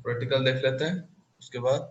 Vertical देख लेते हैं उसके बाद।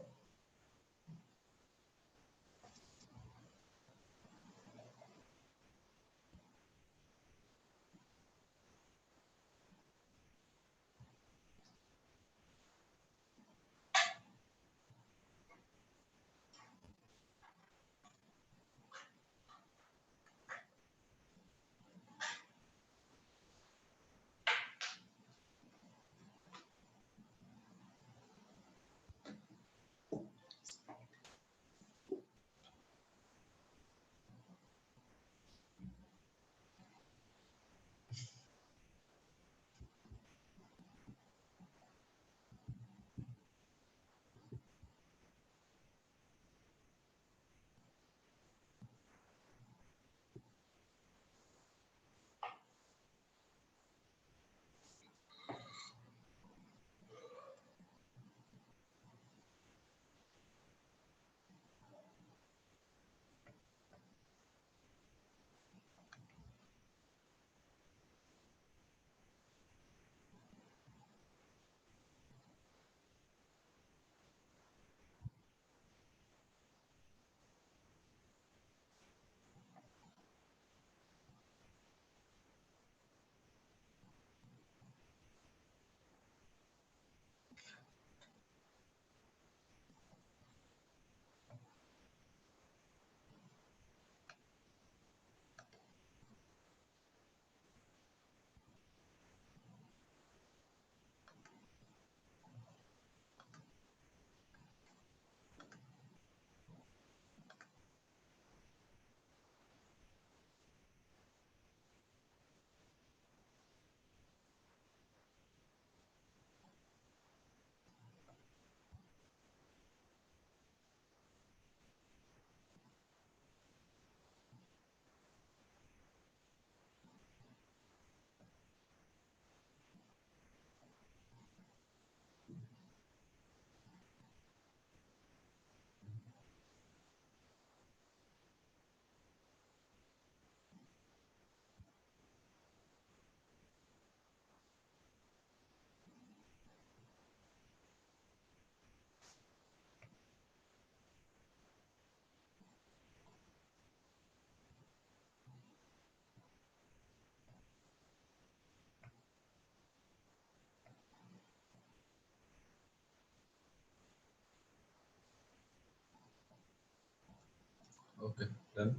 Okay done.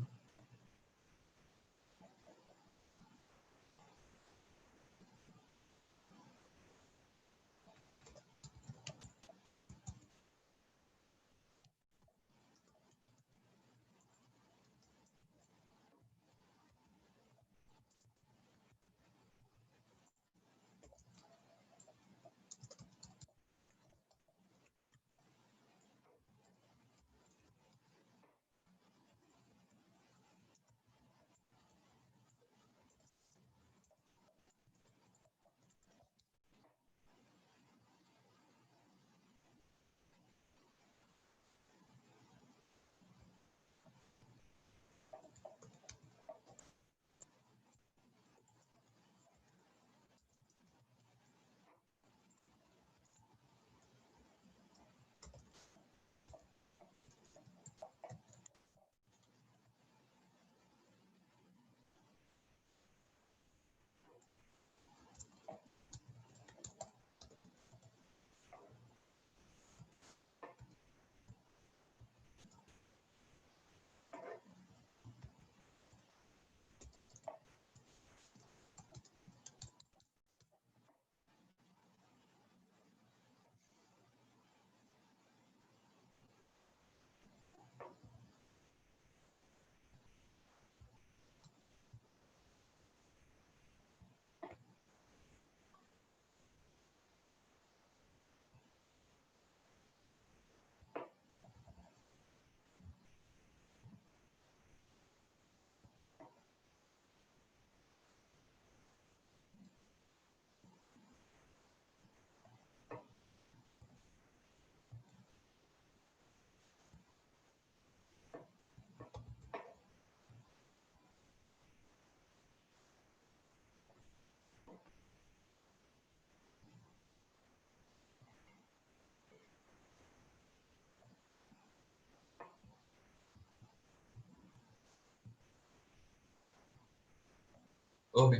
ओके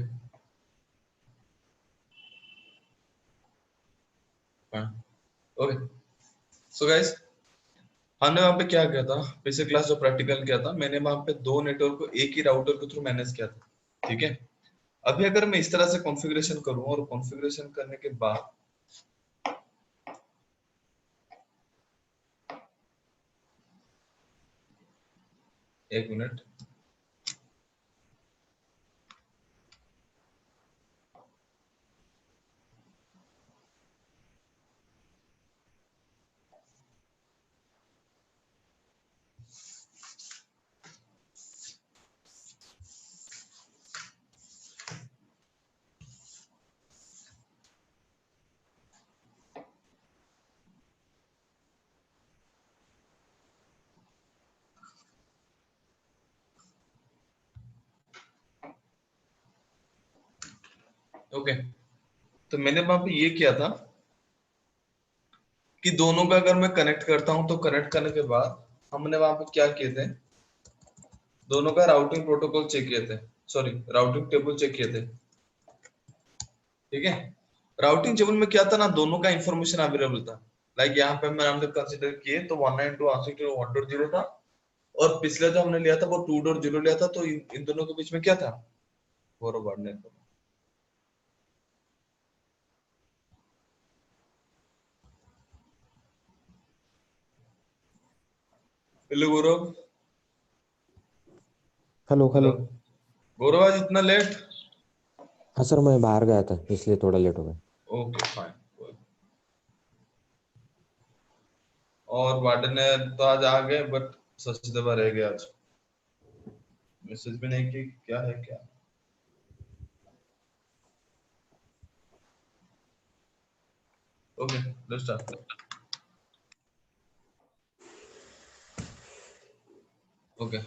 हाँ ओके। सो गाइस, हमने वहां पे क्या किया था, पिछले क्लास जो प्रैक्टिकल किया था, मैंने वहां पे दो नेटवर्क को एक ही राउटर के थ्रू मैनेज किया था, ठीक है। अभी अगर मैं इस तरह से कॉन्फ़िगरेशन करूं और कॉन्फ़िगरेशन करने के बाद, एक मिनट, ओके। तो मैंने वहां पे ये किया था कि दोनों का अगर मैं कनेक्ट करता हूं तो कनेक्ट करने के बाद हमने वहां पे क्या किए थे, दोनों का राउटिंग प्रोटोकॉल चेक किए थे, सॉरी राउटिंग टेबल चेक किए थे, ठीक है। राउटिंग टेबल में क्या था ना, दोनों का इंफॉर्मेशन अवेलेबल था। लाइक यहाँ पे हमने कंसीडर किए तो 192.168.1.0 था, और पिछले जो हमने लिया था वो 2.0 लिया था, तो इन दोनों के बीच में क्या था, forward network. Hello Gaurav. Hello hello hello. Gaurav, आज इतना लेट? हाँ सर, मैं बाहर गया था इसलिए थोड़ा लेट हो गया। Okay fine. और वार्डन ने तो आज आ गए, बट सचदेवा रह गया आज, मैसेज भी नहीं की, क्या है क्या। Okay let's start. ओके,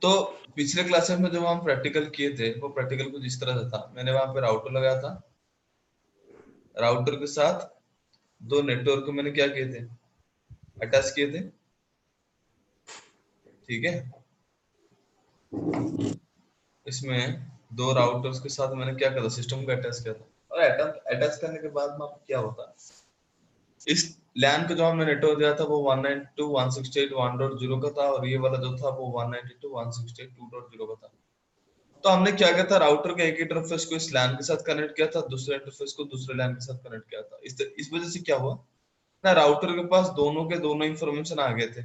तो पिछले क्लासेस में जब हम प्रैक्टिकल किए थे, वो प्रैक्टिकल कुछ इस तरह से था। मैंने वहां पे राउटर लगाया था, राउटर के साथ दो नेटवर्क को मैंने क्या किए थे, अटैच किए थे, ठीक है। इसमें दो राउटर्स के साथ मैंने क्या करा, सिस्टम को अटैच किया था। और अटैच करने के बाद में आपको क्या होता है, इस लैन का जो हमने नेटवर्क दिया था वो 192.168.1.0 का था, और ये वाला जो था वो 192.168.2.0 का था। तो हमने क्या किया था, राउटर के एक इंटरफेस को इस लैन के साथ कनेक्ट किया था, दूसरे इंटरफेस को दूसरे लैन के साथ कनेक्ट किया था। इस वजह से क्या हुआ ना, राउटर के पास दोनों के दोनों इंफॉर्मेशन आ गए थे,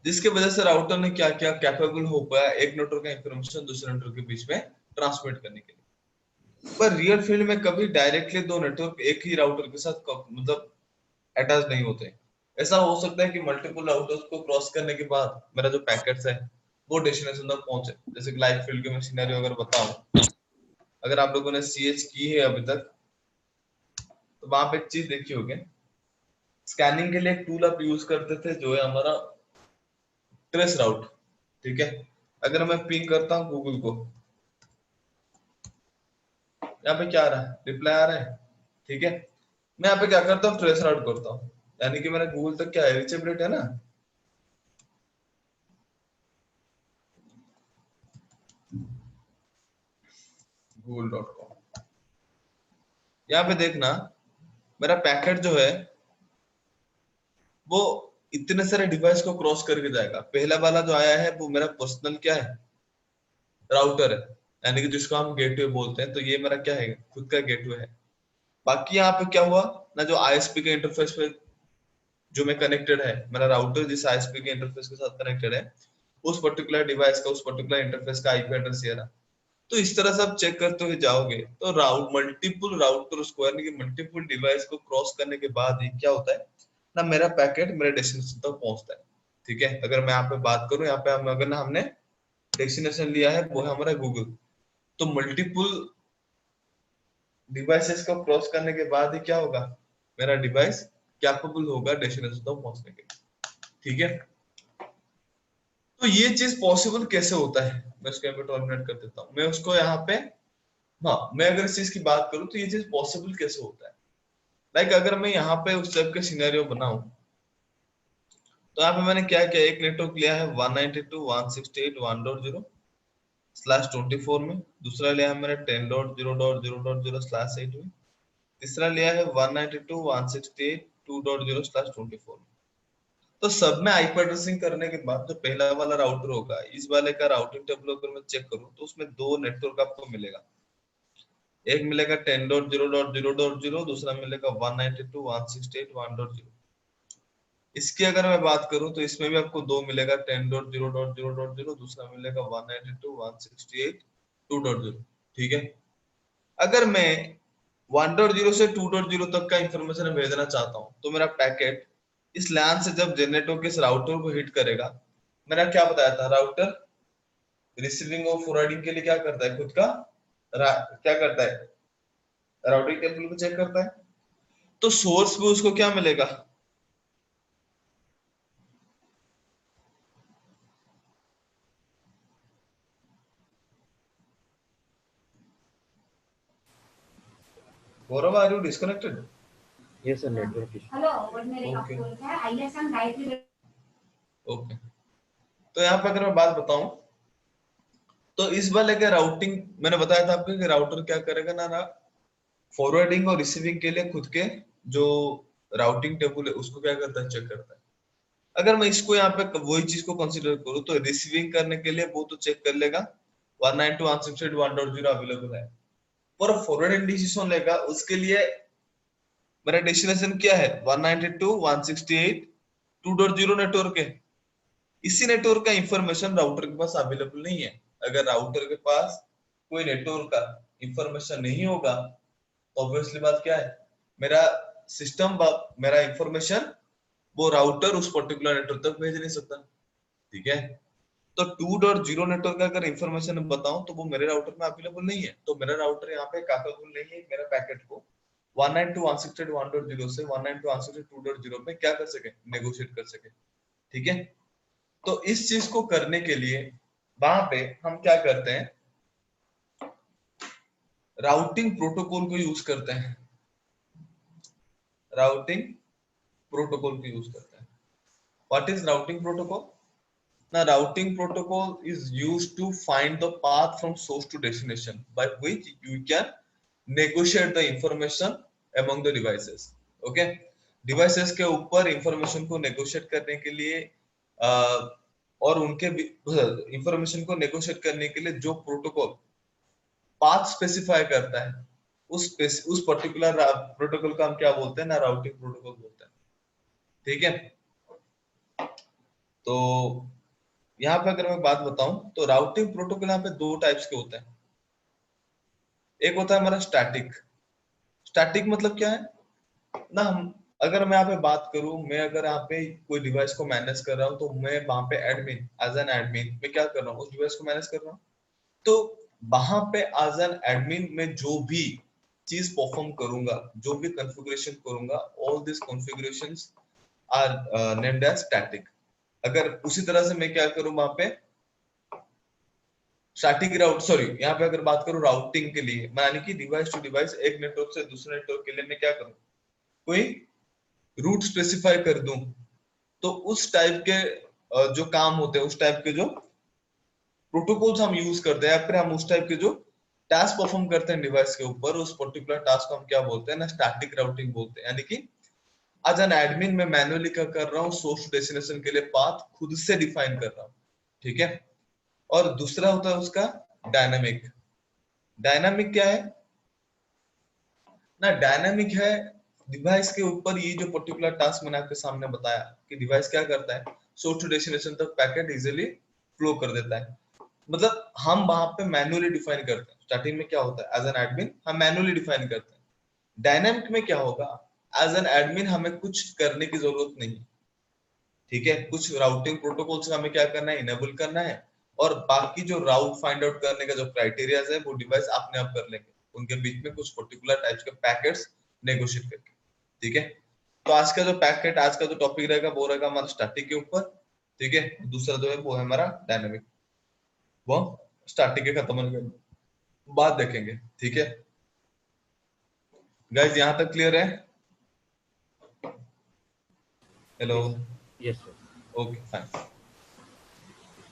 जिसके वजह से राउटर ने क्या क्या कैपेबल हो पाया एक नेटवर्क का इंफॉर्मेशन दूसरे नेटवर्क के बीच में ट्रांसमिट करने के लिए। पर रियल फील्ड में कभी डायरेक्टली दो नेटवर्क एक ही राउटर के साथ मतलब अटैच नहीं होते। ऐसा हो सकता है कि मल्टीपल राउटर्स को क्रॉस करने के बाद मेरा जो पैकेट्स है वो डेस्टिनेशन तक पहुंचे। जैसे कि लाइव फील्ड के मैं सिनेरियो अगर बताऊं, अगर आप लोगों ने सीएच की है अभी तक, तो वहां पे एक चीज देखी होगी, स्कैनिंग के लिए एक टूल आप यूज करते थे जो है हमारा ट्रेस राउट, ठीक है। अगर मैं पिंग करता हूँ गूगल को, यहाँ पे क्या आ रहा है, रिप्लाई आ रहा है, ठीक है। मैं यहाँ पे क्या करता हूँ, ट्रेस राउट करता हूँ, यानी कि मेरा गूगल तक क्या है, रीचेबिलिटी है ना, google.com। यहाँ पे देखना, मेरा पैकेट जो है वो इतने सारे डिवाइस को क्रॉस करके जाएगा। पहला वाला जो आया है वो मेरा पर्सनल क्या है, राउटर है, यानी कि जिसको हम गेटवे बोलते हैं। तो ये मेरा क्या है, खुद का गेटवे है। बाकी यहाँ पे क्या हुआ ना, जो आईएसपी के इंटरफेस पे जो मैं कनेक्टेड है, मेरा राउटर जिस आईएसपी के इंटरफेस के साथ कनेक्टेड है, उस पर्टिकुलर डिवाइस का, उस पर्टिकुलर इंटरफेस का आईपी एड्रेस ये रहा। तो इस तरह से आप चेक करते हुए जाओगे तो मल्टीपल राउटर उसको, यानी कि मल्टीपल डिवाइस को क्रॉस करने के बाद ही क्या होता है ना, मेरा पैकेट मेरे डेस्टिनेशन तक पहुंचता है, ठीक है। अगर मैं यहाँ पे बात करूं, यहाँ पे हम अगर ना हमने डेस्टिनेशन लिया है वो है हमारा गूगल, तो मल्टीपल डिवाइसेस को क्रॉस करने के बाद ही क्या होगा, मेरा डिवाइस कैपेबल होगा डेस्टिनेशन तक पहुंचने के, ठीक है। तो ये चीज पॉसिबल कैसे होता है, मैं उसको यहाँ पे टर्मिनेट कर देता हूँ, मैं उसको यहाँ पे, हाँ, मैं अगर इस चीज की बात करूं तो ये चीज पॉसिबल कैसे होता है। लाइक अगर मैं यहाँ पे उस टाइप के सिनेरियो बनाऊं तो यहाँ पे मैंने क्या किया, एक नेटवर्क लिया है 192.168.1.0/24 में, दूसरा लिया है मैंने 10.0.0.0/8 में, तीसरा लिया है 192.168.2.0/24 में। तो सब में आईपी एड्रेसिंग करने के बाद जो पहला वाला राउटर होगा, इस वाले का राउटिंग टेबल अगर मैं चेक करूं तो उसमें दो नेटवर्क आपको मिलेगा। एक मिलेगा 10.0.0.0, दूसरा मिलेगा 192.168.1.0। इसकी अगर मैं बात करूं तो इसमें भी आपको दो मिलेगा, 10.0.0.0, दूसरा मिलेगा 192.168.2.0। ठीक है। अगर मैं 1.0 से 2.0 तक का इंफॉर्मेशन भेजना चाहता हूं तो मेरा पैकेट इस लैन से जब जनरेटर के इस राउटर को हिट करेगा, मैंने क्या बताया था, राउटर रिसीविंग और फॉरवर्डिंग के लिए क्या करता है, खुद का क्या करता है, राउटिंग टेबल को चेक करता है। तो सोर्स पे उसको क्या मिलेगा, Gaurav, are you disconnected? Yes, sir, network issue. Hello, और मेरे ओके आपको है आईएसएम गायत्री। ओके। तो यहाँ पे अगर मैं बात बताऊं तो इस वाले का राउटिंग मैंने बताया था आपको कि राउटर क्या करेगा ना, फॉरवर्डिंग और रिसीविंग के लिए खुद के जो राउटिंग टेबल है उसको क्या करता है, चेक करता है। अगर मैं इसको यहाँ पे वही चीज को कंसीडर करूँ तो रिसीविंग करने के लिए वो तो चेक कर लेगा 192.168.1.0 अवेलेबल है, पर फॉरवर्डिंग डिसीजन लेगा उसके लिए मेरा डेस्टिनेशन क्या है, 192.168.2.0 नेटवर्क है। इसी नेटवर्क का इंफॉर्मेशन राउटर के पास अवेलेबल नहीं है। अगर राउटर के पास कोई नेटवर्क का इंफॉर्मेशन नहीं होगा तो ऑब्वियसली बात क्या है, मेरा सिस्टम मेरा इंफॉर्मेशन वो राउटर उस पर्टिकुलर नेटवर्क तक भेज नहीं सकता। ठीक है। तो 2.0 नेटवर्क का अगर इंफॉर्मेशन बताऊं तो वो मेरे राउटर में अवेलेबल नहीं है, तो मेरा राउटर यहाँ पे कैपेबल नहीं है मेरा पैकेट को 192.168.1.0 से 192.168.2.0 पे क्या कर सके, नेगोशिएट कर सके। ठीक है। तो इस चीज को करने के लिए वहां पे हम क्या करते हैं, राउटिंग प्रोटोकॉल को यूज करते हैं, राउटिंग प्रोटोकॉल को यूज करते हैं। What is routing protocol? Now, routing protocol is used to find the path from source to destination by which you can negotiate the information among the devices. Okay? Devices के ऊपर information को negotiate करने के लिए और उनके information को negotiate करने के लिए जो प्रोटोकॉल पाथ स्पेसिफाई करता है उस पर्टिकुलर प्रोटोकॉल का हम क्या बोलते हैं ना, राउटिंग प्रोटोकॉल बोलते हैं। ठीक है। तो यहाँ पे अगर मैं बात बताऊं तो राउटिंग प्रोटोकॉल यहाँ पे दो टाइप्स के होते हैं। एक होता है हमारा स्टैटिक। स्टैटिक मतलब क्या है ना, हम अगर मैं यहाँ पे बात करूं, मैं अगर यहाँ पे कोई डिवाइस को मैनेज कर रहा हूँ तो मैं वहां पे एडमिन, एज एन एडमिन मैं क्या कर रहा हूँ, उस डिवाइस को मैनेज कर रहा हूँ। तो वहां पे एज एन एडमिन में जो भी चीज परफॉर्म करूंगा, जो भी कॉन्फ़िगरेशन करूंगा, all this configurations are named as static. अगर उसी तरह से मैं क्या करूं वहां पे स्टैटिक राउट, सॉरी यहाँ पे अगर बात करूं राउटिंग के लिए, यानी कि डिवाइस टू डिवाइस एक नेटवर्क से दूसरे नेटवर्क के लिए मैं क्या करूं, कोई रूट स्पेसिफाई कर दूं, तो उस टाइप के जो काम होते हैं, उस टाइप के जो प्रोटोकॉल्स हम यूज करते हैं, या फिर हम उस टाइप के जो टास्क परफॉर्म करते हैं डिवाइस के ऊपर, उस पर्टिकुलर टास्क को हम क्या बोलते हैं ना, स्टैटिक राउटिंग बोलते हैं। यानी कि एज एन एडमिन मैं मैन्युअली क्या कर रहा हूँ, सोर्स टू डेस्टिनेशन के लिए पाथ खुद से डिफाइन कर रहा हूँ। ठीक है। और दूसरा होता है उसका डायनामिक। डायनामिक क्या है ना, डायनामिक है डिवाइस के ऊपर ये जो पर्टिकुलर टास्क मैंने आपके सामने बताया कि डिवाइस क्या करता है, सोर्स टू डेस्टिनेशन तक पैकेट इजीली फ्लो कर देता है। मतलब हम वहां पे मैन्युअली डिफाइन करते हैं। स्टार्टिंग में क्या होता है, एज एन एडमिन हम मैन्युअली डिफाइन करते हैं। डायनामिक में क्या होगा, एज एन एडमिन हमें कुछ करने की जरूरत नहीं। ठीक है। कुछ राउटिंग प्रोटोकॉल्स हमें क्या करना है, इनेबल करना है, और बाकी जो राउट फाइंड आउट करने का जो क्राइटेरियाज है वो डिवाइस अपने आप कर लेंगे, उनके बीच में कुछ पर्टिकुलर टाइप्स के पैकेट्स नेगोशिएट करके। ठीक है। तो आज का जो पैकेट, आज का जो टॉपिक रहेगा वो रहेगा हमारा स्टैटिक के ऊपर। ठीक है। दूसरा जो है वो है हमारा डायनामिक, वो स्टैटिक के खत्म होने के बाद देखेंगे। ठीक है गाइस, यहाँ तक क्लियर है? Hello. Yes, yes, sir. Okay fine.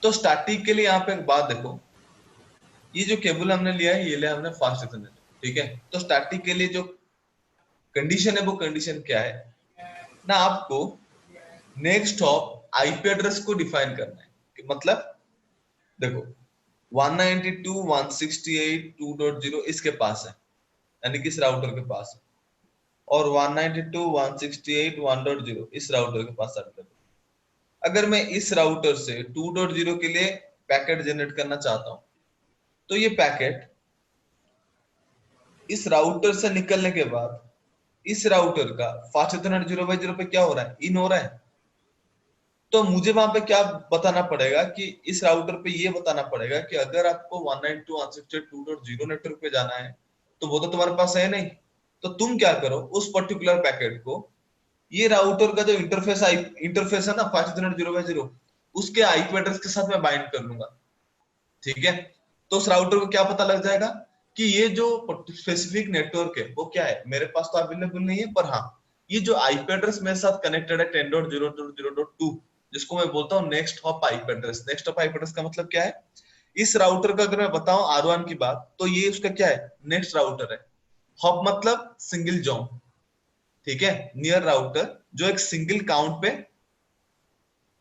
तो स्टैटिक के लिए यहाँ पे एक बात देखो, ये जो केबल हमने लिया है ये लिया हमने फास्ट इथरनेट, ठीक है। तो स्टैटिक के लिए जो कंडीशन है वो कंडीशन क्या है ना, आपको नेक्स्ट हॉप आईपी एड्रेस को डिफाइन करना है कि मतलब देखो 192.168.2.0 इसके पास है, यानी कि इस राउटर के पास है, और 192.168.1.0 इस राउटर के पास है। अगर मैं इस राउटर से 2.0 के लिए पैकेट जनरेट करना चाहता हूं, तो ये पैकेट इस राउटर से निकलने के बाद इस राउटर का फास्ट इथरनेट 0x0 पे क्या हो रहा है, इन हो रहा है। तो मुझे वहां पे क्या बताना पड़ेगा कि इस राउटर पे ये बताना पड़ेगा कि अगर आपको 192.168.2.0 नेटवर्क पे जाना है तो वो तो तुम्हारे पास है नहीं, तो तुम क्या करो, उस पर्टिकुलर पैकेट को ये राउटर का जो इंटरफेस है ना फास्ट इथरनेट 0x0 उसके आईपी एड्रेस के साथ मैं बाइंड कर लूंगा, ठीक है। तो उस राउटर को क्या पता लग जाएगा कि ये जो स्पेसिफिक नेटवर्क है वो क्या है, मेरे पास तो अवेलेबल नहीं है, पर हाँ ये जो आईपी एड्रेस मेरे साथ कनेक्टेड है 10.0.0.2, जिसको मैं बोलता हूँ next hop IP address. Next hop IP address का मतलब क्या है, इस राउटर का अगर मैं बताऊं R1 की बात, तो ये उसका क्या है, नेक्स्ट राउटर है। हॉप मतलब सिंगल जॉन, ठीक है, नियर राउटर जो एक सिंगल काउंट पे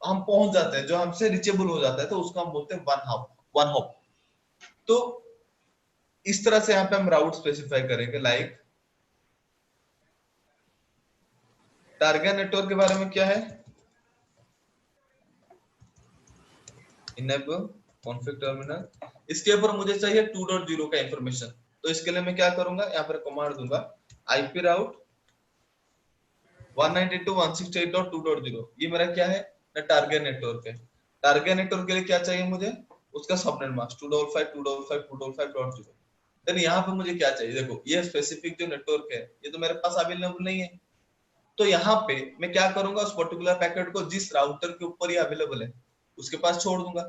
हम पहुंच जाते हैं, जो हमसे रिचेबल हो जाता है, तो उसको हम बोलते हैं वन हॉप। तो इस तरह से यहाँ पे हम राउट स्पेसिफाई करेंगे, लाइक टारगेट नेटवर्क के बारे में क्या है, इनेबल कॉन्फिग टर्मिनल, इसके ऊपर मुझे चाहिए 2.0 का इंफॉर्मेशन। तो इसके लिए मैं क्या करूंगा, यहाँ पर कमांड दूंगा आईपी राउट 192.168.2.0, ये मेरा क्या है ना, टारगेट नेटवर्क है। टारगेट नेटवर्क के लिए क्या चाहिए मुझे, उसका सबनेट मास्क 255.255.2.0। देन यहाँ पे मुझे क्या चाहिए, देखो ये स्पेसिफिक जो नेटवर्क है ये तो मेरे पास अवेलेबल नहीं है, तो यहाँ पे मैं क्या करूंगा, उस पर्टिकुलर पैकेट को जिस राउटर के ऊपर ये अवेलेबल है उसके पास छोड़ दूंगा।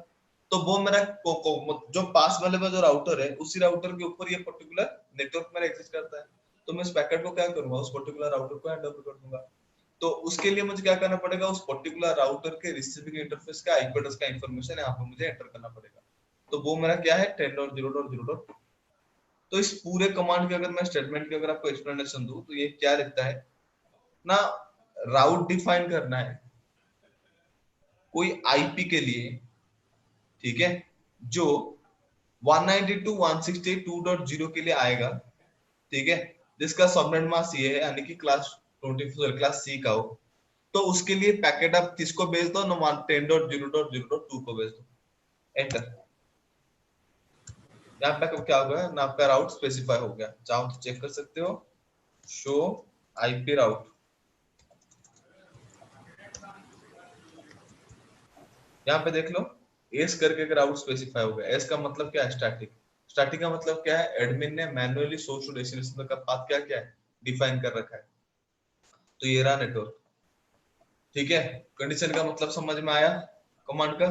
तो वो मेरा जो पास वाले में जो राउटर है उसी राउटर के ऊपर ये पर्टिकुलर नेटवर्क मेरा एग्जिस्ट करता है। तो मैं उस पैकेट को क्या करूंगा, उस पर्टिकुलर राउटर को हैंड ओवर कर दूंगा। तो उसके लिए मुझे क्या करना पड़ेगा, उस पर्टिकुलर राउटर के रिसीविंग इंटरफेस का आईपी एड्रेस का इंफॉर्मेशन यहाँ पे मुझे एंटर करना पड़ेगा। तो वो मेरा क्या है 10.0.0. तो इस पूरे कमांड के अगर मैं स्टेटमेंट की अगर आपको एक्सप्लेनेशन दूं तो ये क्या लिखता है ना, राउट डिफाइन करना है कोई आईपी के लिए, ठीक है, जो 192.168.2.0 के लिए आएगा, ठीक है, जिसका सबनेट मास्क ये है, यानी कि क्लास 24 क्लास सी का हो। तो उसके लिए पैकेट आप किसको भेज दो ना, 10.0.0.2 को भेज दो, एंटर। यहाँ पे क्या हो गया ना, आपका राउट स्पेसिफाई हो गया। चाहो तो चेक कर सकते हो, शो आईपी राउट, यहाँ पे देख लो एस करके एक राउट स्पेसिफाई हो गया। एस का मतलब क्या है, स्टैटिक। स्टैटिक का मतलब क्या है, एडमिन ने मैन्युअली सोर्स टू डेस्टिनेशन का पाथ क्या क्या है, डिफाइन कर रखा है। तो ये रहा नेटवर्क, ठीक है। कंडीशन का मतलब समझ में आया, कमांड का।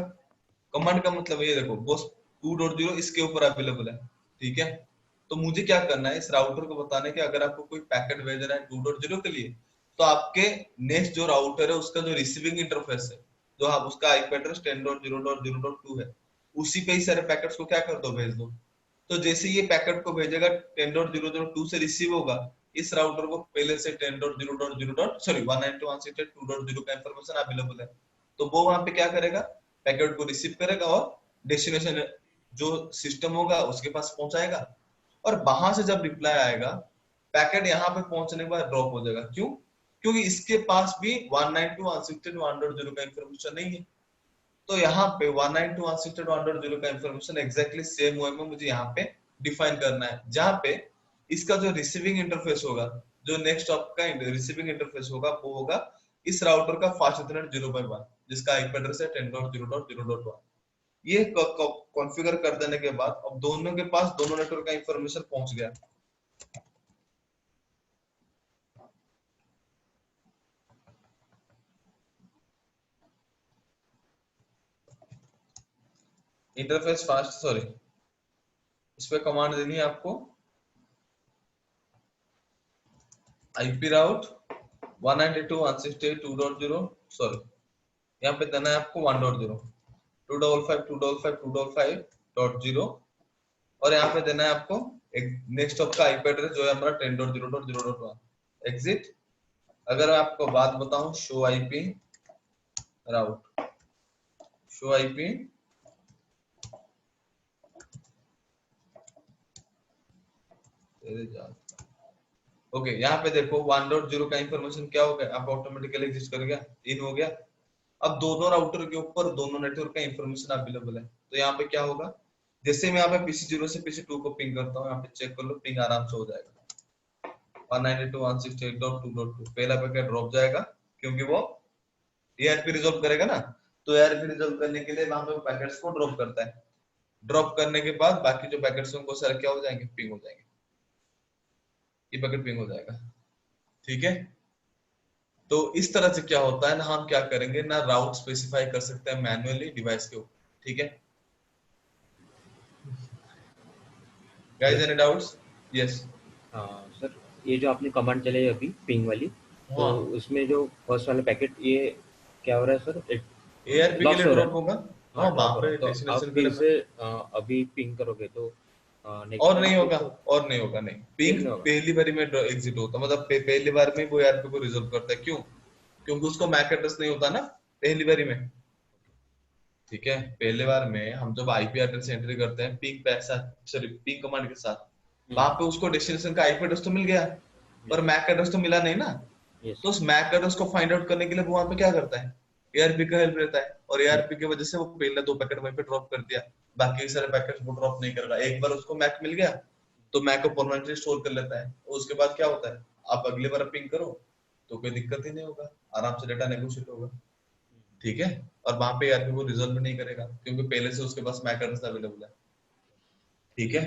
कमांड का मतलब ये देखो बॉस 2.0 इसके ऊपर अवेलेबल है, ठीक है। तो मुझे क्या करना है, इस राउटर को बताने के अगर आपको कोई पैकेट भेज रहा है 2.0 के लिए, तो आपके नेक्स्ट जो राउटर है उसका जो रिसीविंग इंटरफेस है, जो आप उसका आईपी एड्रेस 10.0.0.2 है, उसी पे ही सारे पैकेट्स को क्या कर दो, भेज दो। तो जैसे ये पैकेट को भेजेगा 10.0.2 से रिसीव होगा, इस राउटर को पहले से 192.168.2.0 का इंफॉर्मेशन अवेलेबल है। तो वो वहां पे क्या करेगा, पैकेट को रिसीव करेगा और डेस्टिनेशन जो सिस्टम होगा उसके पास पहुंचाएगा। और वहां से जब रिप्लाई आएगा, पैकेट यहाँ पे पहुंचने के बाद ड्रॉप हो जाएगा। क्यों, क्योंकि इसके पास भी 192.168.1.0 का इंफॉर्मेशन नहीं है। तो यहाँ पे 192.168.1.0 का इंफॉर्मेशन एग्जैक्टली सेम वे में मुझे यहाँ पे डिफाइन करना है, जहाँ पे इसका जो रिसीविंग इंटरफेस होगा, जो नेक्स्ट हॉप का रिसीविंग इंटरफेस होगा, वो होगा इस राउटर का फास्ट इथरनेट 0x1, जिसका आईपी एड्रेस है 10.0.0.1। ये कॉन्फ़िगर कर देने के बाद अब दोनों के पास दोनों नेटवर्क का इंफॉर्मेशन पहुंच गया। इंटरफेस फास्ट, सॉरी, इस पे कमांड देनी है आपको आईपी राउट 192.168.2.0, सॉरी यहाँ पे देना है आपको 1.0 255.255.255.0 और यहाँ पे देना है आपको एक नेक्स्ट ऑफ का आईपी एड्रेस जो है हमारा 10.0.0.1 एग्जिट। अगर मैं आपको बात बताऊं show IP route show IP okay यहाँ पे देखो 1.0 का इंफॉर्मेशन क्या हो गया, आप ऑटोमेटिकली एग्जिस्ट कर गया, इन हो गया। अब दोनों राउटर के ऊपर दोनों नेटवर्क का इंफॉर्मेशन अवेलेबल है, तो यहाँ पे क्या होगा, जैसे मैं यहाँ पे PC0 से PC2 को पिंग करता हूँ, यहाँ पे चेक कर लो, पिंग आराम से हो जाएगा 192.168.2.2 पहला पैकेट ड्रॉप जाएगा क्योंकि वो ARP रिजॉल्व करेगा ना, तो ARP रिजॉल्व करने के लिए वहां पे पैकेट्स को ड्रॉप करता है। ड्रॉप करने के बाद बाकी जो पैकेट्स हैं उनको सारे क्या हो जाएंगे, पिंग हो जाएंगे, ये पैकेट पिंग हो जाएगा। ठीक है, तो इस तरह से क्या होता है ना, हम क्या करेंगे ना, राउट स्पेसिफाई कर सकते हैं मैन्युअली डिवाइस के ऊपर। ठीक है guys, any doubts? Yes sir, ये जो आपने कमांड चलाई अभी पिंग वाली, तो हाँ, उसमें जो फर्स्ट वाला पैकेट ये क्या हो रहा है सर? ARP के लॉस लिए हो रहा ड्रॉप है। होगा। हाँ, हाँ, ड्रॉप वहां हो रहा पे है, तो आप डेस्टिनेशन के फिर लिए से अभी पिंग करोगे तो नेक्स्ट और नहीं पैकेट होगा, तो और नहीं होगा, नहीं फिर पिंग नहीं होगा। पहली बारी में एग्जिट होता, मतलब पहली बार में वो ARP को रिजॉल्व करता है। क्यों? क्योंकि उसको मैक एड्रेस नहीं होता ना पहली बारी में। ठीक है, पहले बार में हम जब आईपी एड्रेस एंट्री करते हैं पिंग पैसा, सॉरी पिंग कमांड के साथ, वहां पे उसको डेस्टिनेशन का आईपी एड्रेस तो मिल गया, पर मैक एड्रेस तो मिला नहीं ना। यस। तो उस मैक एड्रेस को फाइंड आउट करने के लिए वो वहां पे क्या करता है, ARP का हेल्प लेता है, और ARP की वजह से वो पहले 2 पैकेट वहीं पे ड्रॉप कर दिया, बाकी सारे पैकेट वो ड्रॉप नहीं कर रहा। एक बार उसको मैक मिल गया तो मैक को परमानेंटली स्टोर कर लेता है, और उसके बाद क्या होता है, आप अगली बार पिंग करो तो कोई दिक्कत ही नहीं होगा, आराम से डेटा नेगोशिएट होगा। ठीक है, और वहां पे ARP वो रिजॉल्व नहीं करेगा क्योंकि पहले से उसके पास मैक एड्रेस अवेलेबल है। ठीक है,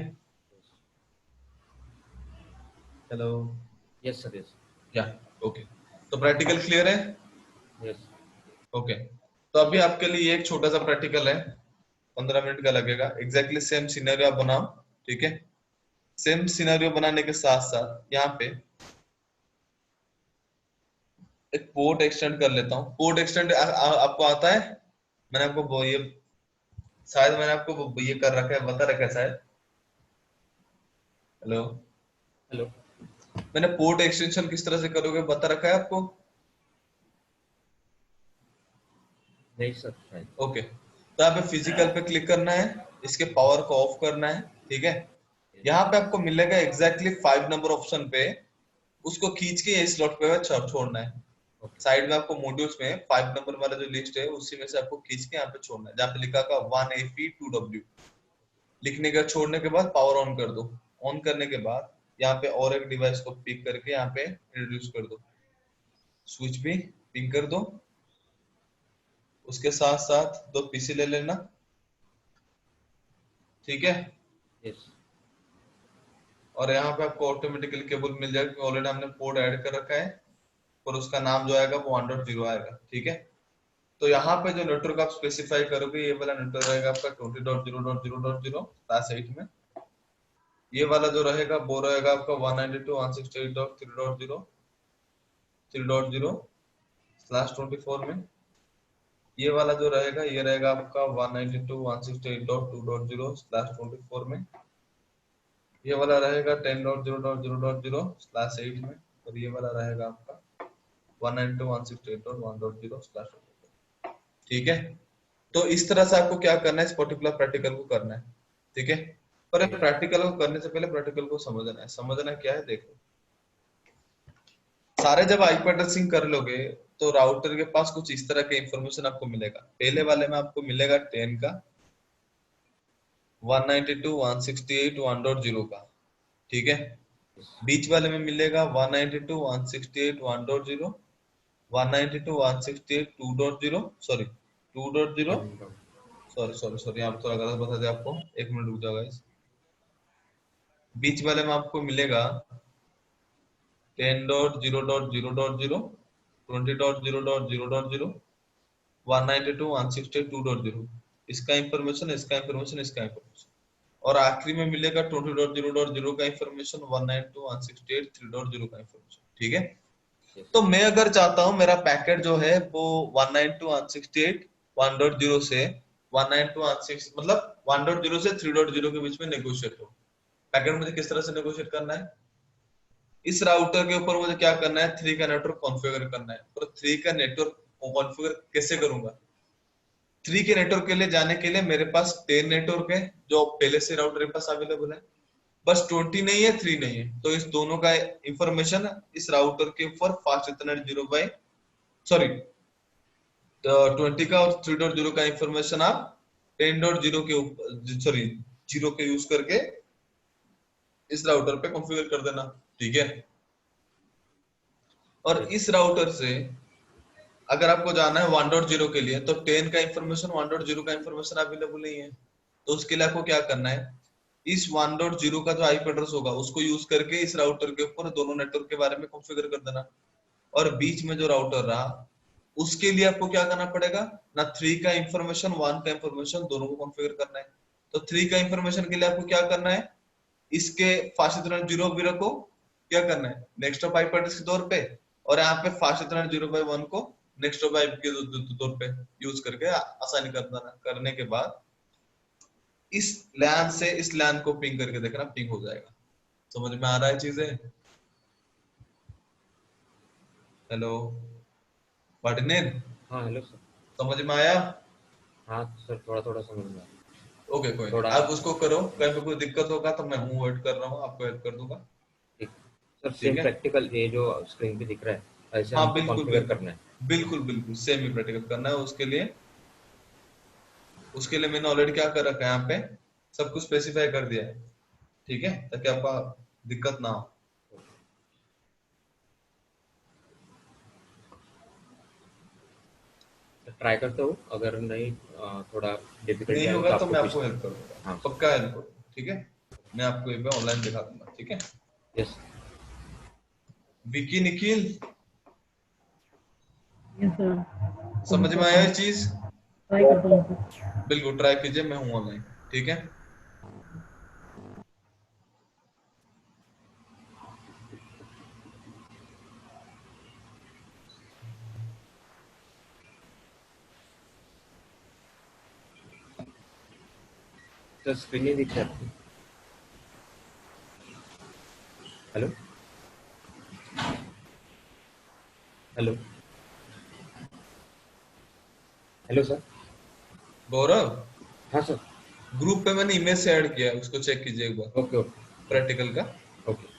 हेलो, यस सर, यस। या ओके, तो प्रैक्टिकल क्लियर है? यस। ओके, तो अभी आपके लिए एक छोटा सा प्रैक्टिकल है, 15 मिनट का लगेगा। एग्जैक्टली सेम सिनेरियो आप बनाओ। ठीक है, सेम सिनेरियो बनाने के साथ साथ यहाँ पे एक पोर्ट एक्सटेंड कर लेता हूँ। पोर्ट एक्सटेंड आपको आता है? मैंने आपको ये शायद मैंने आपको ये कर रखा है, बता रखा है शायद। Hello, hello. मैंने पोर्ट एक्सटेंशन किस तरह से करोगे बता रखा है आपको? नहीं सर, शायद। ओके, तो यहाँ पे फिजिकल पे क्लिक करना है, इसके पावर को ऑफ करना है। ठीक है, यहाँ पे आपको मिलेगा एग्जैक्टली 5 नंबर ऑप्शन पे, उसको खींच के इस स्लॉट पे छोड़ना है। साइड में आपको मॉड्यूल्स में 5 नंबर वाला जो लिस्ट है उसी में से आपको खींच के यहाँ पे छोड़ना है, जहाँ पे लिखा का 1AP2W लिखने का छोड़ने के बाद पावर ऑन कर दो। ऑन करने के बाद यहाँ पे और एक डिवाइस को पिक करके यहाँ पे इंट्रोड्यूस कर दो, स्विच भी पिक कर दो, उसके साथ साथ 2 PC ले लेना। ठीक है, यस। और यहाँ पे आपको ऑटोमेटिकली केबल मिल जाएगा क्योंकि ऑलरेडी हमने पोर्ट ऐड कर रखा है, और उसका नाम जो आएगा वो 1.0 आएगा। ठीक है, तो यहाँ पे जो नेटवर्क आप स्पेसिफाई करोगे, ये वाला नेटवर्क रहेगा आपका 20.0.0.0/8 में। ये वाला जो रहेगा वो रहेगा आपका 192.168.3.0 में। ये वाला जो रहेगा ये रहेगा आपका 192.168.2.0/24 में। ये वाला रहेगा 10.0.0.0/8 में, और ये वाला रहेगा आपका 192.168.1.0/24। ठीक है, तो इस तरह से आपको क्या करना है, इस पर्टिकुलर प्रैक्टिकल को करना है। ठीक है, पर यस। प्रैक्टिकल को करने से पहले प्रैक्टिकल को समझना है। समझना क्या है, देखो, सारे जब आईपी एड्रेसिंग कर लोगे तो राउटर के पास कुछ इस तरह के इंफॉर्मेशन आपको मिलेगा। पहले वाले में आपको मिलेगा 10 का, 192.168.1.0 का। ठीक है, बीच वाले में मिलेगा 192.168.1.0, 192.168.2.0, सॉरी 2.0, सॉरी सॉरी सॉरी यहाँ पे थोड़ा गलत बता दिया आपको, एक मिनट रुक जाओ गाइस। बीच वाले में आपको मिलेगा 10.0.0.0, 20.0.0.0, 192.168.2.0, इसका इंफॉर्मेशन, इसका इंफॉर्मेशन, इसका इंफॉर्मेशन, और आखिरी में मिलेगा 20.0.0 का इंफॉर्मेशन, 192.168.3.0 का इंफॉर्मेशन। ठीक है, yes. तो मैं अगर चाहता हूं मेरा पैकेट जो है वो 192.168.1.0 से 192.168 मतलब 1.0 से 3.0 के बीच में नेगोशिएट हो। पैकेट मुझे किस तरह से नेगोशिएट करना है? इस राउटर के ऊपर मुझे क्या करना है? 3 का नेटवर्क कॉन्फ़िगर करना है। और 3 का नेटवर्क कॉन्फ़िगर कैसे करूंगा? 3 के नेटवर्क के लिए जाने के लिए मेरे पास 10 नेटवर्क है जो पहले से राउटर के पास अवेलेबल है, बस 20 नहीं है, 3 नहीं है। तो इस दोनों का इंफॉर्मेशन इस राउटर के ऊपर फास्ट इथरनेट 0 बाय सॉरी 20 का और 3.0 का इंफॉर्मेशन आप 10.0 के ऊपर सॉरी 0 के यूज करके इस राउटर पे कॉन्फ़िगर कर देना। ठीक है। और Yes. इस राउटर से अगर आपको जाना है 1.0 के लिए तो 10 का इंफॉर्मेशन 1.0 का इंफॉर्मेशन अवेलेबल नहीं है। तो उसके लिए आपको क्या करना है? इस 1.0 का जो आईपी एड्रेस होगा उसको यूज करके इस राउटर के ऊपर दोनों नेटवर्क के बारे में कॉन्फ़िगर कर देना। और बीच में जो राउटर रहा उसके लिए आपको क्या करना पड़ेगा? ना 3 का इंफॉर्मेशन 1 का इंफॉर्मेशन दोनों को कॉन्फ़िगर करना है। तो 3 का इंफॉर्मेशन के लिए आपको क्या करना है? इसके फास्ट इथरनेट 0 0 को क्या करना है? नेक्स्ट ऑफ आईपी एड्रेस के तौर पे, और यहाँ पे फास्ट इथरनेट 0/1 को नेक्स्ट ऑफ आईपी के तौर पे यूज करके आसानी कर देना। करने के बाद इस लैन से इस लैन को पिंग करके देखना, पिंग हो जाएगा। समझ में आ रहा है चीजें? हेलो पार्टनर, हाँ हेलो सर। समझ में आया? हाँ सर, थोड़ा थोड़ा समझ में आया। ओके कोई नहीं, थोड़ा आप उसको करो। कहीं पे कोई दिक्कत होगा तो मैं हूँ, वेट कर रहा हूँ, आपको हेल्प कर दूंगा। ठीक। सर ठीक सेम है। प्रैक्टिकल ये जो स्क्रीन पे दिख रहा है ऐसे हाँ हमको बिल्कुल कॉन्फ़िगर बिल्कुल, करना है। बिल्कुल बिल्कुल सेम ही प्रैक्टिकल करना है। उसके लिए मैंने ऑलरेडी क्या कर रखा है, यहाँ पे सब कुछ स्पेसिफाई कर दिया है। ठीक है, ताकि आपका दिक्कत ना हो। ट्राई करता हूँ, अगर नहीं थोड़ा डिफिकल्ट नहीं जाएगा होगा तो तो आपको मैं आपको पूछता हूँ। हेल्प कर दूंगा, हाँ पक्का हेल्प करूंगा। ठीक है, मैं आपको एक बार ऑनलाइन दिखा दूंगा। ठीक है। Yes. Vicky Nikhil, yes sir. कोशिश समझ में करता आया हूँ, ये चीज? ट्राई करता हूँ सर। बिल्कुल ट्राई कीजिए, मैं हूँ ऑनलाइन। ठीक है। सर स्क्रीन नहीं दिख रहा है आपको? Hello hello hello sir. Gaurav, हाँ सर। ग्रुप पे मैंने इमेज से ऐड किया है, उसको चेक कीजिए एक बार, ओके ओके प्रैक्टिकल का। Okay.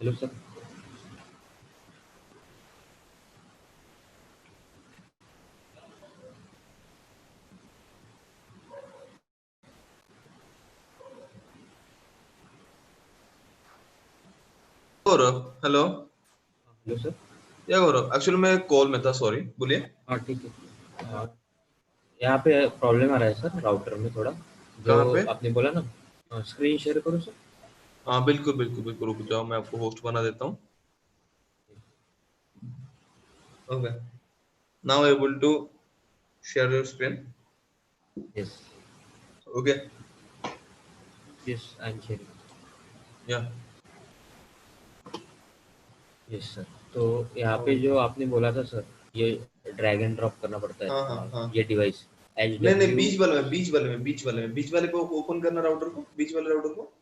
Hello sir. Gaurav, hello. Hello sir. Yeah Gaurav, actually मैं कॉल में था, सॉरी, बोलिए। हाँ ठीक है। यहाँ पे प्रॉब्लम आ रहा है सर राउटर में थोड़ा, जो कहाँ पे? आपने बोला ना। स्क्रीन शेयर करो सर। हाँ बिल्कुल बिल्कुल बिल्कुल, रुक जाओ, मैं आपको होस्ट बना देता हूँ। Okay, now able to share your screen. Yes. Okay. Yes I am sharing. Yeah yes sir. तो यहाँ पे जो आपने बोला था सर, ये ड्रैग एंड ड्रॉप करना पड़ता है, हाँ हाँ हाँ। ये डिवाइस एच नहीं नहीं, डब्ल्यू। बीच वाले को ओपन करना, राउटर को, बीच वाले राउटर को।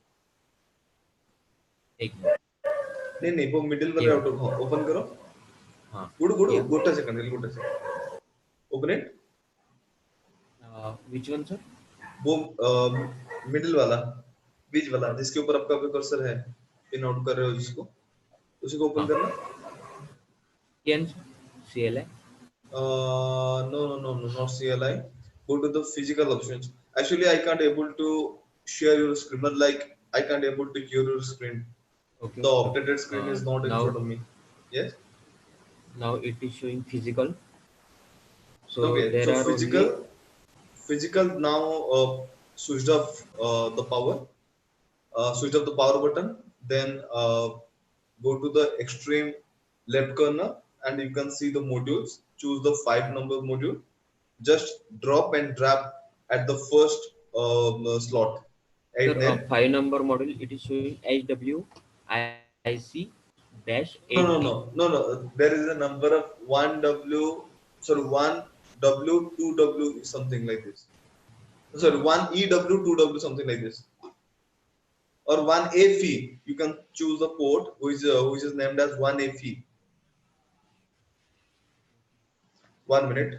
एक मिनट। नहीं नहीं, वो मिडिल ये वाले राउटर को ओपन करो। हाँ गुड गुड, किया। गोटा सेकंड, गोटा second, open it. Which one sir? वो मिडिल वाला, बीच वाला, जिसके ऊपर आपका कर्सर है, पिन आउट कर रहे हो जिसको, उसी को ओपन हाँ करना। एन सी एल है। No, no, no, no, not CLI. Go to the physical options. Actually, I can't able to share your screen. But like, I can't able to hear your screen. Okay The okay updated screen okay. is not in now front of me. Yes. Now it is showing physical, so Okay. There So are only. physical now switched off the power. Switch off the power button. Then go to the extreme left corner, and you can see the modules. Choose the 5 number module. Just drop and drag at the first slot. And sir then 5 number module it is showing H W I C dash no eight no B. no no no. There is a number of one W. Sorry, one W, two W, something like this. Sorry, one EW, two W, something like this. Or one AFE. You can choose the port which is named as one AFE. 1 minute.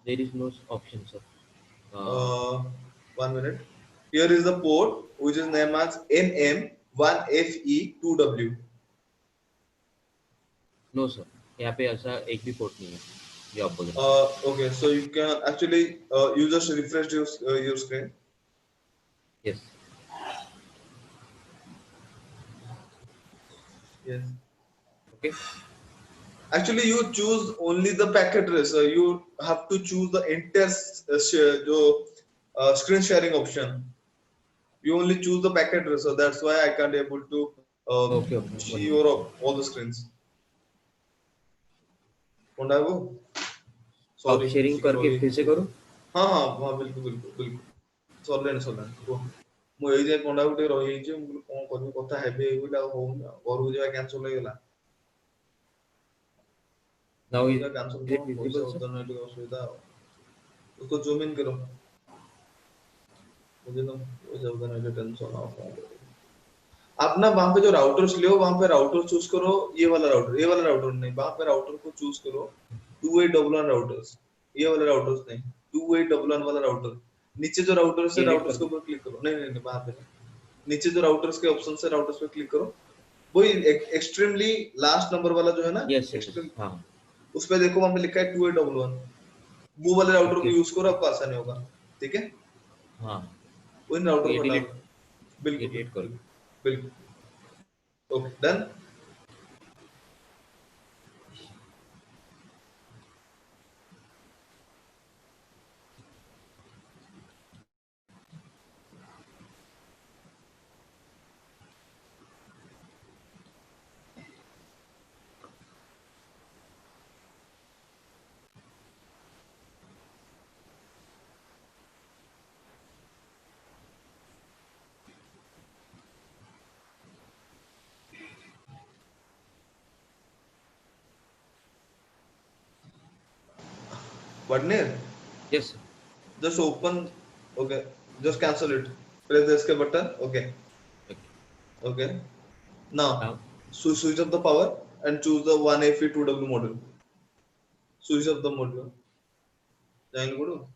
There is no option sir. Uh, 1 minute. Here is the port which is named as NM1FE2W. No sir, यहाँ पे ऐसा एक भी port नहीं है जो आप बोल रहे Okay, so you can actually you just refresh your screen. हैं। Yes. Yes. Okay. Actually, you choose only the packet tracer. You have to choose the entire screen sharing option. You only choose the packet tracer. That's why I can't able to okay okay one see your minute. all the screens. Pondago? आप Sorry, sharing ଟିକେ करके फिर से करो। हाँ हाँ हाँ, बिल्कुल बिल्कुल बिल्कुल, ସରିଲାଣି କୁହ। ମୁଁ ଏଇ ଯାଏ ପଣ୍ଡା ଗୋଟେ ରହିଯାଇଛି, ମୁଁ କହିଲି କଣ କରିବି, କଥା ହେବି ଏଇଗୁଲା ଆଉ ହଉନି, ଆଉ ଘରକୁ ଯିବା କ୍ୟାନସଲ ହେଇଗଲା। नाउ ଘରକୁ इज ଯିବା କ୍ୟାନସଲ इट କଣ, ପଇସା विजिबल सर? उधर नहीं, ଟିକେ ଅସୁବିଧା ଆଉ। उसको जूम इन करो, मुझे तो पैसा उधर नहीं, टेंशन आओ कौन करेगा। आप ना वहां पे जो राउटर्स लियो, वहां पे राउटर चूज करो, ये वाला राउटर, ये वाला राउटर नहीं, वहां पे राउटर को चूज करो 2811 राउटर्स, ये वाले राउटर्स नहीं, 2811 वाला राउटर। नीचे जो राउटर्स है, ये रेड कर राउटर्स के दो। ऊपर क्लिक करो, नहीं नहीं नहीं, वहां पे नहीं, नीचे जो राउटर्स के ऑप्शन है, राउटर्स पे क्लिक करो। वही एक्सट्रीमली लास्ट नंबर वाला जो है ना, यस यस एक्सट्रीम, हाँ। उस पे देखो, वहां पे लिखा है 2811। वो वाले राउटर को ओके। यूज करो, आपको आसानी होगा। ठीक है, हाँ वही तो राउटर ये को हटा डिलीट, दो। ये बिल्कुल डिलीट कर बिल्कुल दो। बिल्कुल। Okay, done. Vadnir, yes sir. just open. Okay, just cancel it. Press the escape button. Okay, okay. Now now switch off the power and choose the 1FE2W module. Switch off the module. Jangan dulu.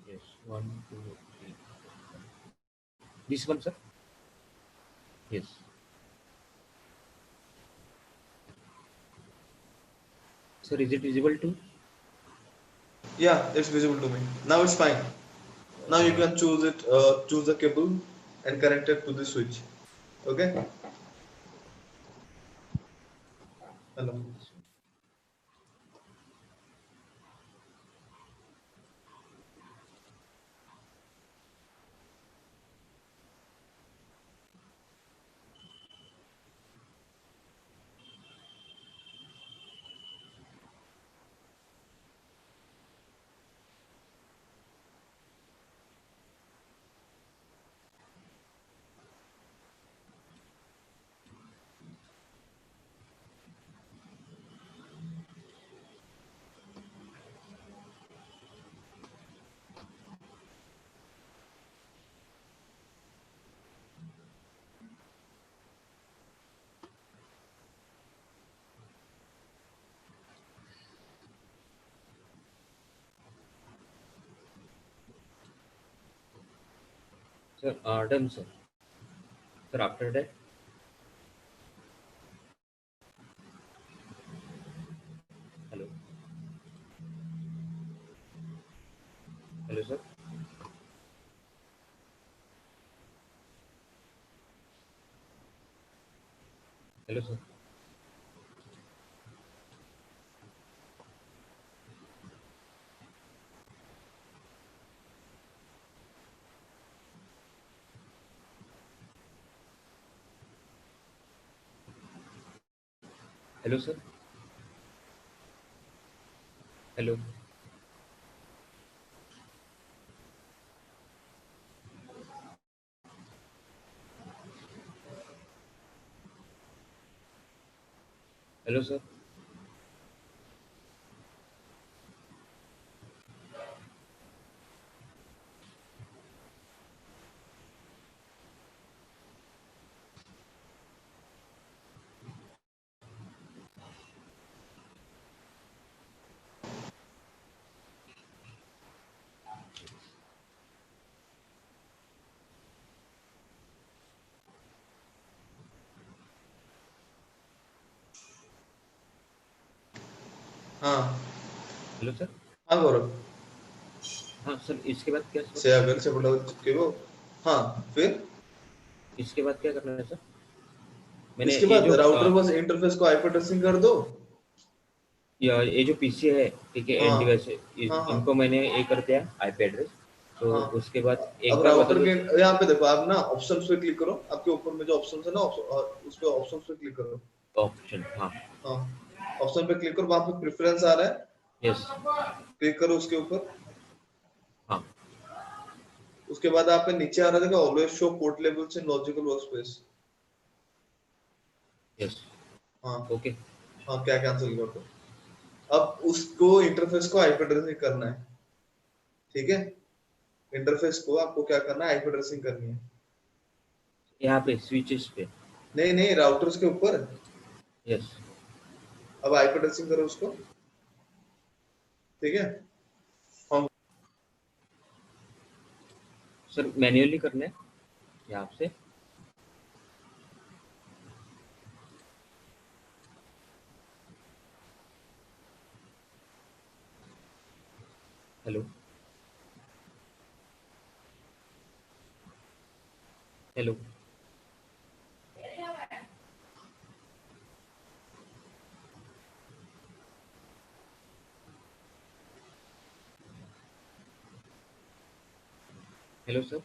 Yes one two three. This one, sir. Yes. Sir, is it visible too? Yeah, it's visible to me. Now it's fine. Now you can choose it, choose the cable and connect it to the switch. Okay? Hello. Sir, done, sir. Sir, after that, hello, hello, sir, hello, sir, hello, sir, hello, hello, sir. हाँ hello sir. हाँ गौरव, हाँ sir, इसके बाद क्या sir? से अगर से बोला के वो, हाँ फिर इसके बाद क्या करना है सर? मैंने इसके ये बाद जो राउटर बस इंटरफेस को आईपी एड्रेसिंग कर दो। ये जो पीसी है, ठीक है, एंड हाँ डिवाइस है, हाँ हाँ इनको मैंने ये कर दिया आईपी एड्रेस। तो हाँ। उसके बाद अब एक बार बता राउटर दो के सर। यहाँ पे देखो, आप ना ऑप्शंस पे क्लिक करो, आपके ऊपर में जो ऑप्शंस है ना, उस पे ऑप्शंस पे क्लिक करो। ऑप्शन, हाँ। हाँ, ऑप्शन पे क्लिक करो, वहां पे प्रेफरेंस आ रहा है, यस। क्लिक करो उसके ऊपर। हाँ। उसके बाद आप पे नीचे आ रहा है, always show port levels in logical workspace. Yes. हाँ ओके। हाँ, क्या कैंसिल कर दो। अब उसको इंटरफेस को आईपी एड्रेसिंग करना है, ठीक है? इंटरफेस को आपको क्या करना है, आईपी एड्रेसिंग करनी है। यहाँ पे स्विचेस पे। नहीं नहीं, राउटर्स के ऊपर। यस। अब आईपी एड्रेसिंग करो उसको, ठीक है? हम सर मैन्युअली करना है यहाँ से? Hello, hello, hello sir.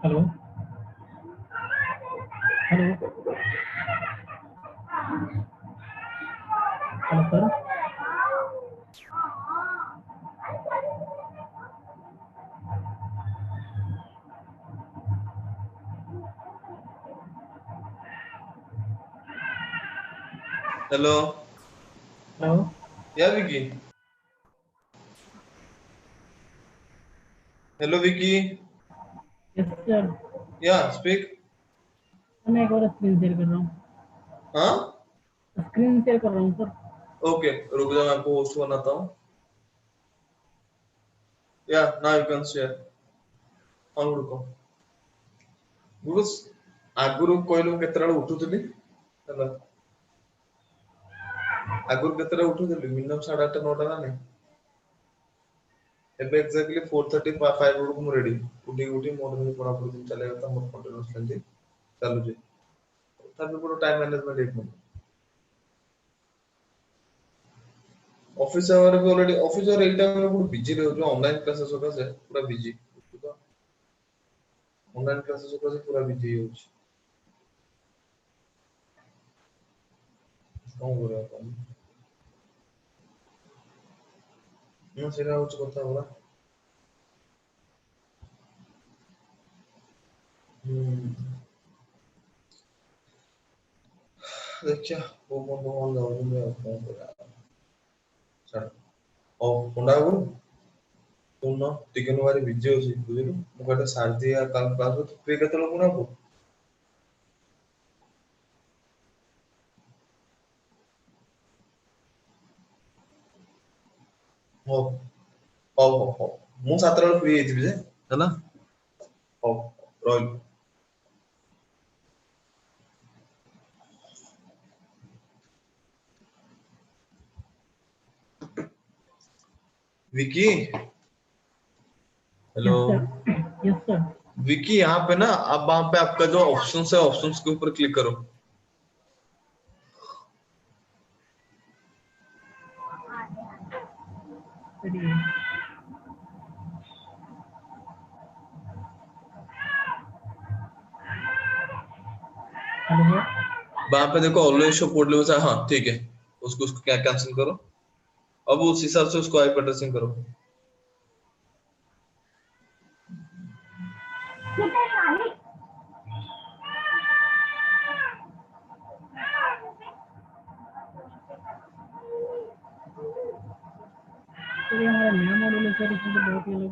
Hello hello hello sir. Hello, hello. Yeah Vicky? Hello Vicky, yes sir. Yeah speak. मैं एक और स्क्रीन शेयर कर रहा हूँ। हाँ, स्क्रीन शेयर कर रहा हूँ सर। ओके, रुक जाओ, मैं आपको होस्ट बनाता हूँ। या नाउ यू कैन शेयर। हाँ, रुको। बिकॉज आगुरु कोइलु केतरा उठुतली ହେଲା, आगुरु केतरा उठुतली मिनिमम 8:30 9ଟା ନା ନାହିଁ। ଏବେ ଏକ୍ସାକ୍ଟଲି 4:35 ବେଳକୁ ମୁଁ ରେଡି, ଉଠି ମୋର ବି ପଢାପଢି ଦିନ ଚାଲିବା କଥା, ମୋର କଣ୍ଟିନ୍ୟୁଅସଲି ଚାଲୁଛି। ତଥାପି ଗୋଟେ ଟାଇମ ମ୍ୟାନେଜମେଣ୍ଟ ହେଇପାରୁନି। ଅଫିସ ଆୱାର ବି ଅଲରେଡି, ଅଫିସ ଆୱାର ଏଇ ଟାଇମରେ ବହୁତ ବିଜି ରହୁଛି, ଅନଲାଇନ କ୍ଲାसेସ ସକାଶେ ପୁରା ବିଜି। ଅନଲାଇନ କ୍ଲାसेସ ସକାଶେ ପୁରା ବିଜି ହେଇଯାଉଛି। କଣ କରିବା କଣ? ସେଇଟା ହଉଛି କଥା ପରା। ଦେଖିଆ କୋଉ ଯାଉଛନ୍ତି ଆଉ କଣ କରିବା। ଛାଡ, ହଉ ପଣ୍ଡା ବାବୁ ଶୁଣୁନ, ଟିକେ ମୁଁ ଭାରି ବିଜି ଅଛି ବୁଝିଲୁ, ମୁଁ ଗୋଟେ ସାରିଦିଏ କାଲି କ୍ଲାସ। ତୁ ଫ୍ରି କେତେବେଳେ ପୁଣି ହବୁ? ହଉ ହଉ ହଉ ହଉ, ମୁଁ 7ଟା ବେଳେ ଫ୍ରି ହେଇଯିବି ଯେ, ହେଲା। ହଉ, ରହିଲି। Vicky, hello yes sir. Yes sir. Vicky, यहाँ पे ना, अब वहां पे आपका जो ऑप्शंस है, ऑप्शंस के ऊपर क्लिक करो। चलिए। Hello sir. वहां पे देखो ऑलवेज शो पोर्ट लेवल, हाँ ठीक है, उसको उसको क्या कैंसिल करो। अब उस हिसाब से उसको आईपी एड्रेसिंग करो। सर ये हमारा नया मॉडल है सर, इसमें तो बहुत ही अलग।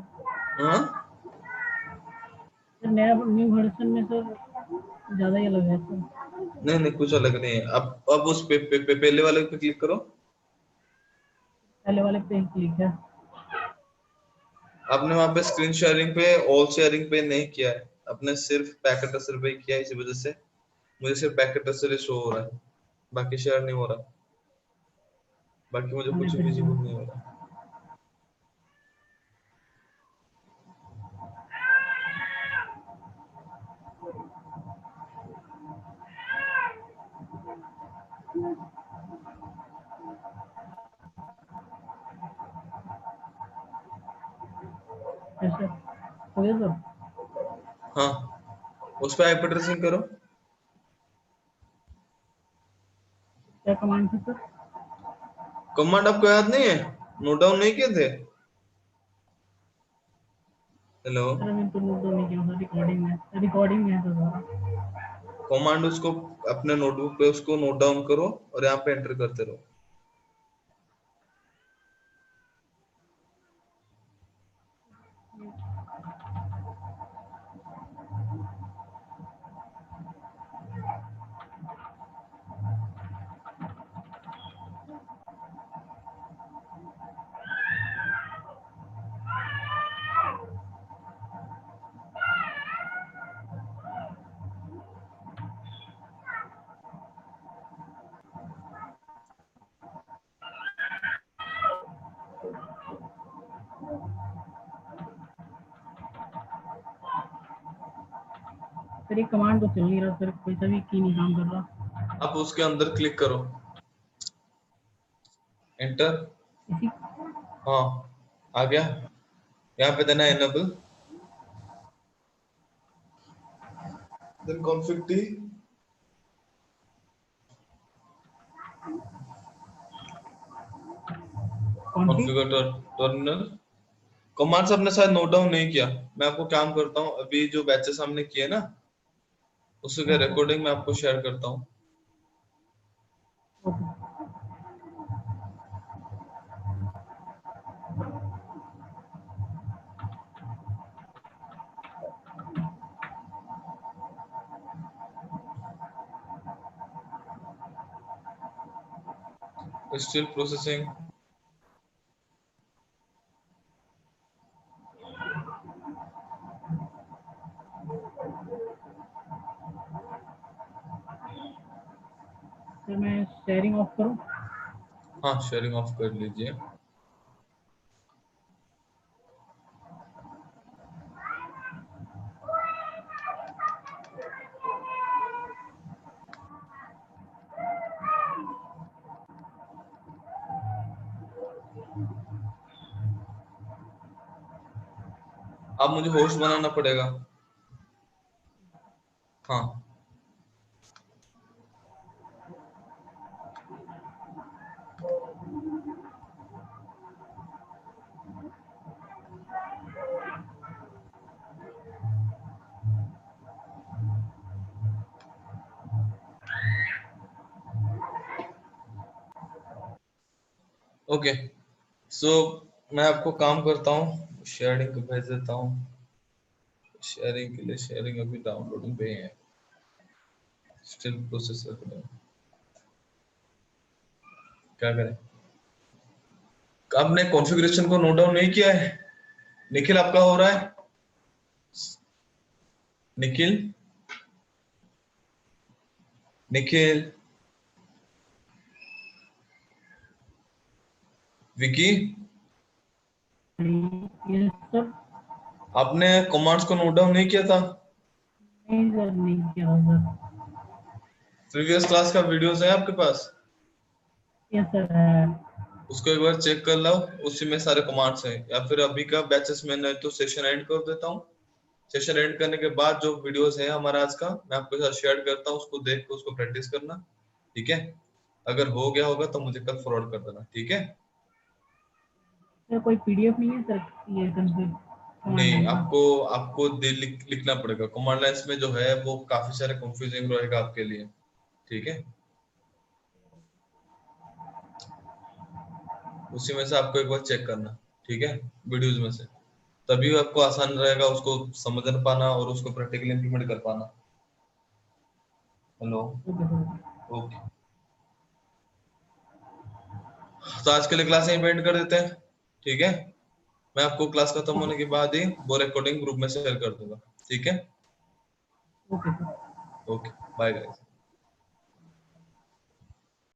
हाँ, सर नया न्यू वर्जन में सर ज़्यादा ही अलग है सर। नहीं नहीं, कुछ अलग नहीं है। अब उस पहले वाले पे क्लिक करो। पहले वाले पे ही क्लिक है। आपने वहां पे स्क्रीन शेयरिंग पे, ऑल शेयरिंग पे नहीं किया है, आपने सिर्फ पैकेट ट्रेसर पे किया है, इसी वजह से मुझे सिर्फ पैकेट ट्रेसर शो हो रहा है, बाकी शेयर नहीं हो रहा, बाकी मुझे हमने कुछ फिर विजिबल नहीं हो रहा। Yes sir. हो गया सर। हाँ, उस पर आईपी एड्रेसिंग करो। क्या कमांड थी सर? कमांड आपको याद नहीं है? नोट डाउन नहीं किए थे? हेलो, सर अभी तो नोट डाउन नहीं किया सर, रिकॉर्डिंग में, रिकॉर्डिंग में है सर सारा। कमांड उसको अपने नोटबुक पे उसको नोट डाउन करो और यहाँ पे एंटर करते रहो। सर ये कमांड तो चल नहीं रहा सर, कोई सा भी की नहीं काम कर रहा। आप उसके अंदर क्लिक करो, एंटर। इसी। हाँ, आ गया। यहाँ पे देना enable. then config t, configure terminal। Commands आपने शायद नोट डाउन नहीं किया, मैं आपको काम करता हूँ अभी जो बैचेस हमने किए ना उसके का रिकॉर्डिंग मैं आपको शेयर करता हूँ। Still processing. सर मैं शेयरिंग ऑफ करूं? हाँ शेयरिंग ऑफ कर लीजिए। अब मुझे होस्ट बनाना पड़ेगा। हाँ ओके, सो मैं आपको काम करता हूँ, शेयरिंग भेज देता हूँ। शेयरिंग के लिए शेयरिंग अभी डाउनलोडिंग पे है, स्टिल प्रोसेस कर, क्या करें। आपने कॉन्फ़िगरेशन को नोट डाउन नहीं किया है? निखिल आपका हो रहा है? Nikhil Nikhil Vicky, yes sir. आपने कमांड्स को नोट डाउन नहीं किया था? नहीं सर, नहीं किया था सर। प्रीवियस क्लास का वीडियोस है आपके पास? यस सर है। उसको एक बार चेक कर लो, उसी में सारे कमांड्स हैं। या फिर अभी का बैचेस में तो सेशन एंड कर देता हूँ, सेशन एंड करने के बाद जो वीडियोस है हमारा आज का मैं आपके साथ शेयर करता हूँ, उसको देख के उसको प्रैक्टिस करना, ठीक है? अगर हो गया होगा तो मुझे कल फॉरवर्ड कर देना, ठीक है? सर कोई पीडीएफ नहीं है सर ये कमांड नहीं, लाइन का? आपको लिखना पड़ेगा। कमांड लाइन्स में जो है वो काफी सारे कंफ्यूजिंग रहेगा आपके लिए, ठीक है? उसी में से आपको एक बार चेक करना, ठीक है, वीडियोज में से, तभी आपको आसान रहेगा उसको समझ पाना और उसको प्रैक्टिकली इंप्लीमेंट कर पाना। Hello, okay sir. ओके, तो आज के लिए क्लास यहीं पे एंड कर देते हैं, ठीक है? मैं आपको क्लास खत्म होने के बाद ही वो रिकॉर्डिंग ग्रुप में शेयर कर दूंगा, ठीक है? Okay sir. Okay, bye guys.